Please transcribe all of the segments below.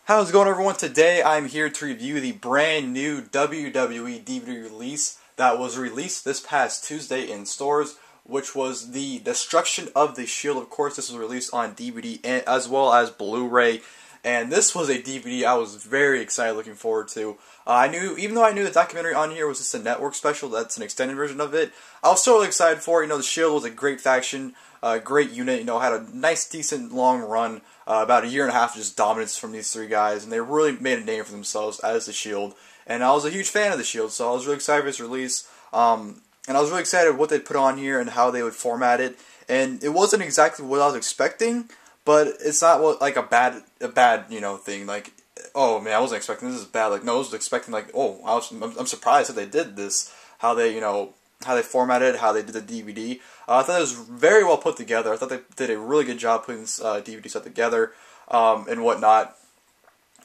How's it going, everyone? Today I'm here to review the brand new WWE DVD release that was released this past Tuesday in stores, which was the Destruction of the Shield. Of course, this was released on DVD as well as Blu-ray, and this was a DVD I was very excited, looking forward to. Even though I knew the documentary on here was just a network special, that's an extended version of it, I was so really excited for it. You know, the Shield was a great faction, great unit, you know, had a nice, decent, long run, about a year and a half of just dominance from these three guys, and they really made a name for themselves as the Shield, and I was a huge fan of the Shield, so I was really excited for this release, and I was really excited what they'd put on here and how they would format it, and it wasn't exactly what I was expecting, but it's not what, like a bad, you know, thing, like, oh man, I wasn't expecting this is bad, like, no, I was expecting, like, oh, I'm surprised that they did this, how they, you know, how they formatted it, how they did the DVD. I thought it was very well put together. I thought they did a really good job putting this DVD set together and whatnot.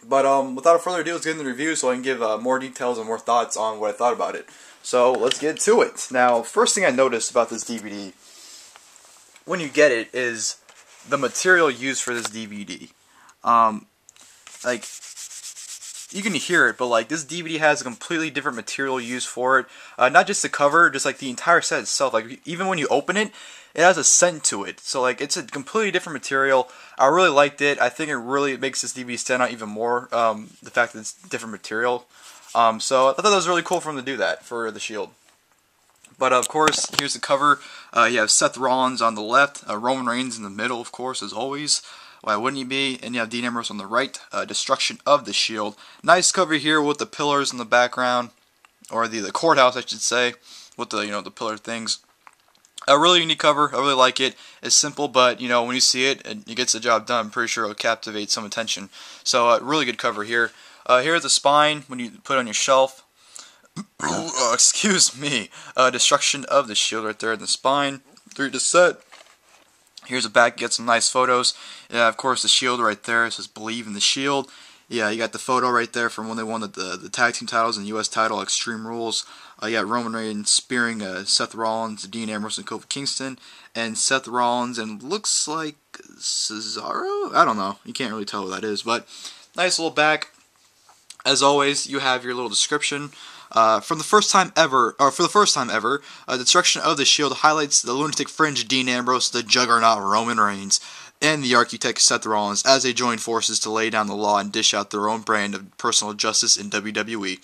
But without further ado, let's get into the review so I can give more details and more thoughts on what I thought about it. So let's get to it. Now, first thing I noticed about this DVD, when you get it, is the material used for this DVD. Like, you can hear it, but like this DVD has a completely different material used for it. Not just the cover, just like the entire set itself. Like even when you open it, it has a scent to it. So like it's a completely different material. I really liked it. I think it really makes this DVD stand out even more. The fact that it's different material. So I thought that was really cool for them to do that for the Shield. But of course, here's the cover. You have Seth Rollins on the left, Roman Reigns in the middle, of course, as always. Why wouldn't he be? And you have Dean Ambrose on the right. Destruction of the Shield. Nice cover here with the pillars in the background, or the courthouse, I should say, with the the pillar things. A really unique cover. I really like it. It's simple, but when you see it, it gets the job done. I'm pretty sure it'll captivate some attention. So really good cover here. Here's the spine when you put it on your shelf. Excuse me. Destruction of the Shield right there in the spine. 3 to set. Here's the back, get some nice photos. Yeah, of course, the Shield right there. It says Believe in the Shield. Yeah, you got the photo right there from when they won the Tag Team titles and U.S. title, Extreme Rules. You got Roman Reigns spearing Seth Rollins, Dean Ambrose, and Kofi Kingston. And Seth Rollins and looks like Cesaro? I don't know. You can't really tell who that is. But nice little back. As always, you have your little description. For the first time ever, the Destruction of the Shield highlights the lunatic fringe Dean Ambrose, the juggernaut Roman Reigns, and the architect Seth Rollins as they join forces to lay down the law and dish out their own brand of personal justice in WWE.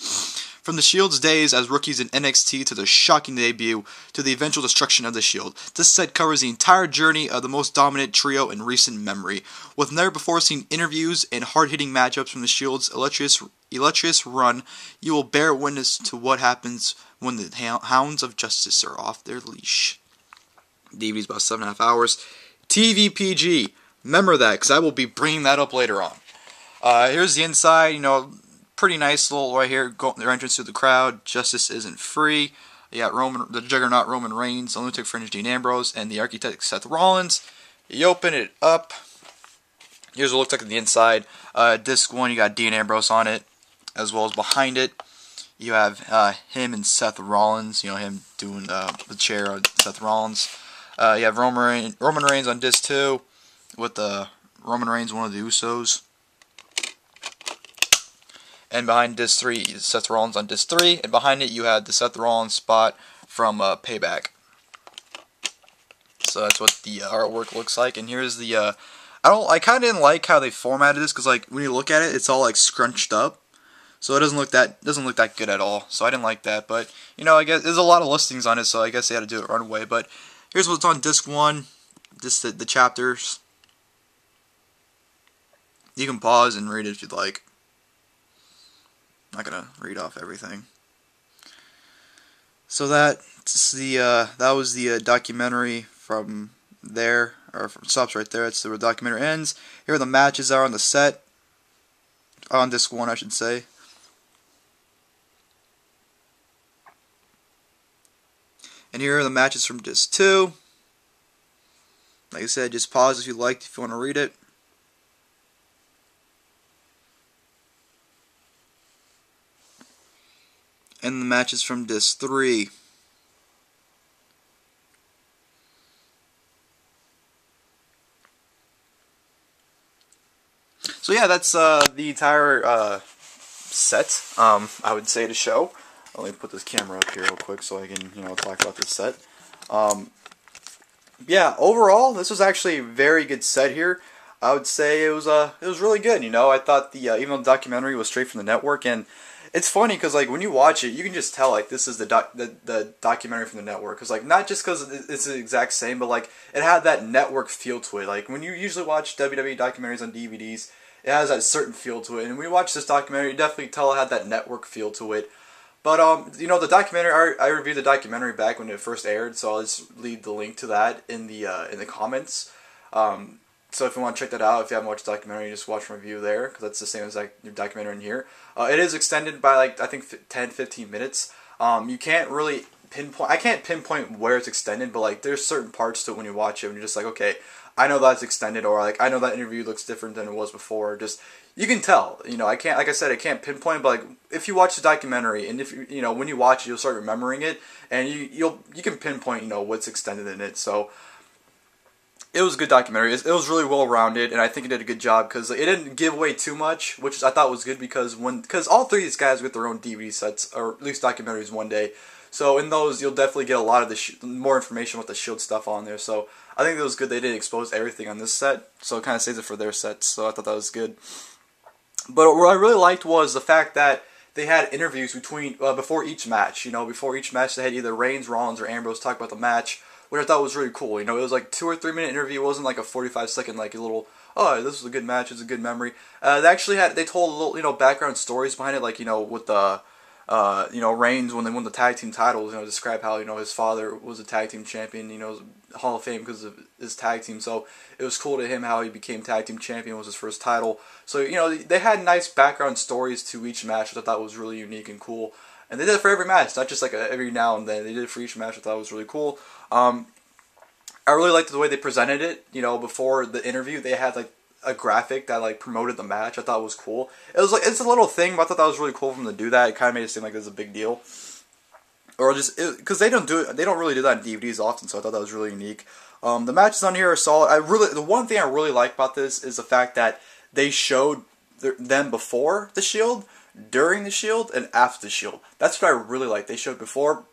From the Shield's days as rookies in NXT to their shocking debut to the eventual destruction of the Shield, this set covers the entire journey of the most dominant trio in recent memory. With never-before-seen interviews and hard-hitting matchups from the Shield's illustrious run, you will bear witness to what happens when the hounds of justice are off their leash. DVD's about 7.5 hours. TVPG. Remember that, because I will be bringing that up later on. Here's the inside, pretty nice little right here, their entrance to the crowd. Justice isn't free. You got the juggernaut Roman Reigns, the lunatic fringe Dean Ambrose, and the architect Seth Rollins. You open it up. Here's what it looks like on the inside. Disc 1, you got Dean Ambrose on it, as well as behind it. You have him and Seth Rollins, him doing the chair on Seth Rollins. You have Roman Reigns on disc 2, with Roman Reigns, one of the Usos. And behind disc 3 is Seth Rollins on disc 3, and behind it you have the Seth Rollins spot from Payback. So that's what the artwork looks like. And here's the I kind of didn't like how they formatted this, because like when you look at it, it's all like scrunched up, so it doesn't look that good at all. So I didn't like that, but I guess there's a lot of listings on it, so I guess they had to do it right away. But here's what's on disc 1, just the chapters. You can pause and read it if you'd like. I'm not gonna read off everything. So that was the documentary from there, or stops right there. That's where the documentary ends. Here are the matches are on the set, on disc 1, I should say. And here are the matches from disc 2. Like I said, just pause if you like, if you want to read it. And the matches from disc 3. So yeah, that's the entire set. I would say to show. Let me put this camera up here real quick so I can talk about this set. Yeah, overall, this was actually a very good set here. I would say it was really good. I thought the even though the documentary was straight from the network, and it's funny because like when you watch it, you can just tell like this is the documentary from the network. Because like not just because it's the exact same, but like it had that network feel to it. Like when you usually watch WWE documentaries on DVDs, it has that certain feel to it. And when you watch this documentary, you definitely tell it had that network feel to it. But the documentary, I reviewed the documentary back when it first aired, so I'll just leave the link to that in the comments. So if you want to check that out, if you haven't watched the documentary, just watch my review there, because that's the same as like your documentary in here. It is extended by like I think 10-15 minutes. You can't really pinpoint. I can't pinpoint where it's extended, but like there's certain parts to it when you watch it, and you're just like, okay, I know that's extended, or like I know that interview looks different than it was before. Just you can tell. I can't, like I said, I can't pinpoint, but like if you watch the documentary, and if when you watch it, you'll start remembering it, and you can pinpoint what's extended in it. So it was a good documentary. It was really well rounded, and I think it did a good job because it didn't give away too much, which I thought was good because all three of these guys get their own DVD sets, or at least documentaries one day. So in those, you'll definitely get a lot of the more information with the Shield stuff on there. So I think it was good they didn't expose everything on this set, so it kind of saves it for their sets. So I thought that was good. But what I really liked was the fact that they had interviews before each match. Before each match, they had either Reigns, Rollins, or Ambrose talk about the match, which I thought was really cool. It was like 2 or 3 minute interview. It wasn't like a 45-second like a little, oh, this was a good match, it's a good memory. They told little background stories behind it, like with the Reigns when they won the tag team titles. Describe how his father was a tag team champion. Hall of Fame because of his tag team. So it was cool to him how he became tag team champion, was his first title. So they had nice background stories to each match, which I thought was really unique and cool. And they did it for every match, not just like every now and then. They did it for each match, which I thought was really cool. I really liked the way they presented it. Before the interview, they had like a graphic that like promoted the match. I thought it was cool. It was like it's a little thing, but I thought that was really cool for them to do that. It kind of made it seem like it was a big deal, or just because they don't really do that in DVDs often. So I thought that was really unique. The matches on here are solid. The one thing I really like about this is the fact that they showed them before the Shield, during the Shield, and after the Shield. That's what I really like. They showed before,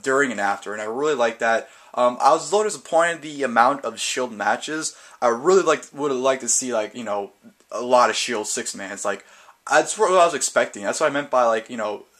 during, and after, and I really like that. I was a little disappointed the amount of Shield matches. I really would have liked to see like a lot of Shield 6-mans. Like that's what I was expecting. That's what I meant by like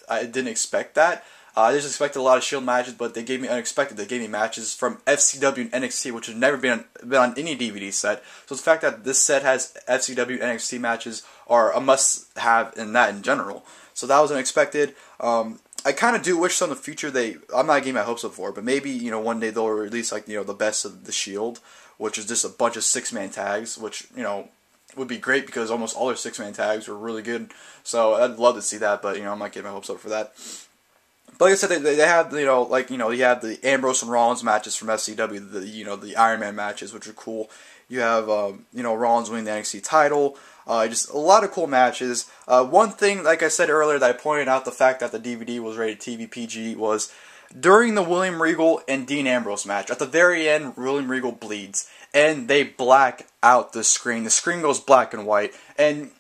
I didn't expect that. I just expected a lot of Shield matches, but they gave me unexpected. They gave me matches from FCW and NXT, which has never been on any DVD set. So the fact that this set has FCW and NXT matches are a must-have in that in general. So that was unexpected. I kind of do wish some in the future I'm not getting my hopes up for, but maybe one day they'll release like the best of the Shield, which is just a bunch of 6-man tags, which would be great because almost all their 6-man tags were really good. So I'd love to see that, but I'm not getting my hopes up for that. But like I said, they have you have the Ambrose and Rollins matches from FCW, the Iron Man matches, which are cool. You have Rollins winning the NXT title. Just a lot of cool matches. One thing, like I said earlier, that I pointed out the fact that the DVD was rated TV PG was during the William Regal and Dean Ambrose match. At the very end, William Regal bleeds, and they black out the screen. The screen goes black and white, and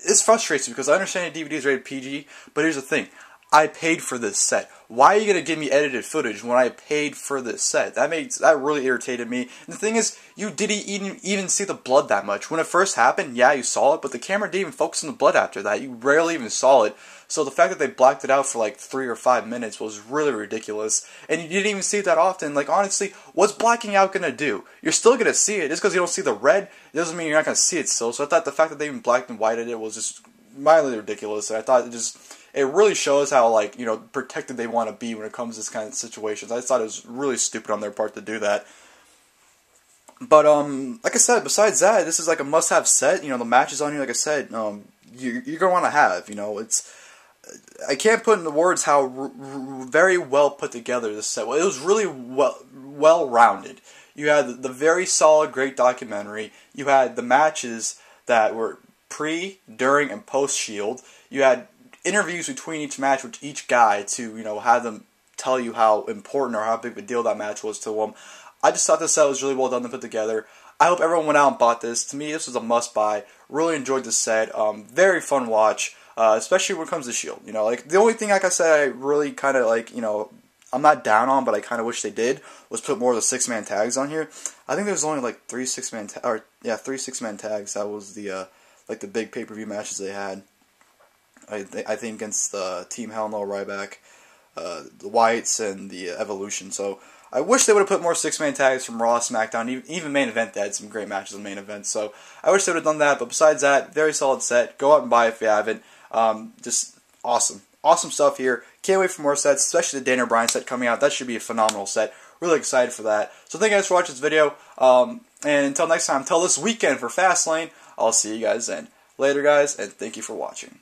this frustrates me because I understand the DVD is rated PG, but here's the thing. I paid for this set. Why are you going to give me edited footage when I paid for this set? That really irritated me. And the thing is, you didn't even see the blood that much. When it first happened, yeah, you saw it, but the camera didn't even focus on the blood after that. You rarely even saw it. So the fact that they blacked it out for like 3 or 5 minutes was really ridiculous. And you didn't even see it that often. Like, honestly, what's blacking out going to do? You're still going to see it. Just because you don't see the red, it doesn't mean you're not going to see it still. So I thought the fact that they even blacked and whited it was just mildly ridiculous. And I thought it really shows how, like, protected they want to be when it comes to this kind of situations. I just thought it was really stupid on their part to do that. But, like I said, besides that, this is like a must-have set. The matches on here, like I said, you're going to want to have. I can't put into words how very well put together this set was. It was really well-rounded. You had the very solid, great documentary. You had the matches that were pre, during, and post-Shield. You had interviews between each match with each guy to, have them tell you how important or how big of a deal that match was to them. I just thought this set was really well done to put together. I hope everyone went out and bought this. To me, this was a must-buy. Really enjoyed the set. Very fun watch, especially when it comes to Shield. You know, like the only thing, like I said, I really kind of like, you know, I'm not down on, but I kind of wish they did, was put more of the 6-man tags on here. I think there's only like 3 6-man tags. That was the like the big pay-per-view matches they had. I think against the Team Hell No, Ryback, the Whites, and the Evolution. So I wish they would have put more 6-man tags from Raw, SmackDown, even main event. They had some great matches in main event. So I wish they would have done that. But besides that, very solid set. Go out and buy it if you haven't. Just awesome. Awesome stuff here. Can't wait for more sets, especially the Daniel Bryan set coming out. That should be a phenomenal set. Really excited for that. So thank you guys for watching this video. And until next time, until this weekend for Fastlane, I'll see you guys then. Later, guys, and thank you for watching.